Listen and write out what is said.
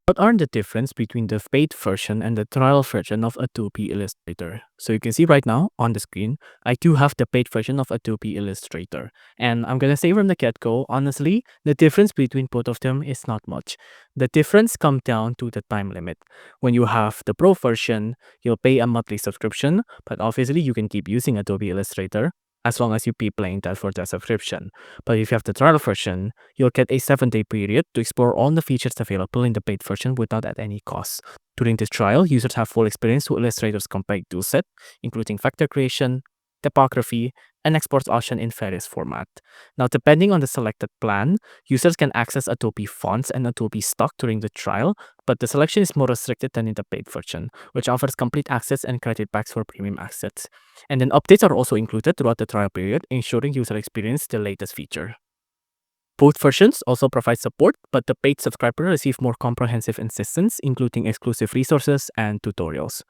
What are the difference between the paid version and the trial version of Adobe Illustrator? So you can see right now on the screen, I do have the paid version of Adobe Illustrator. And I'm going to say from the get-go, honestly, the difference between both of them is not much. The difference comes down to the time limit. When you have the Pro version, you'll pay a monthly subscription, but obviously you can keep using Adobe Illustrator as long as you be paying that for the subscription. But if you have the trial version, you'll get a 7-day period to explore all the features available in the paid version without at any cost. During this trial, users have full experience to Illustrator's complete toolset, including vector creation, typography, and export option in various formats. Now, depending on the selected plan, users can access Adobe fonts and Adobe stock during the trial, but the selection is more restricted than in the paid version, which offers complete access and credit backs for premium assets. And then updates are also included throughout the trial period, ensuring user experience the latest feature. Both versions also provide support, but the paid subscriber receive more comprehensive assistance, including exclusive resources and tutorials.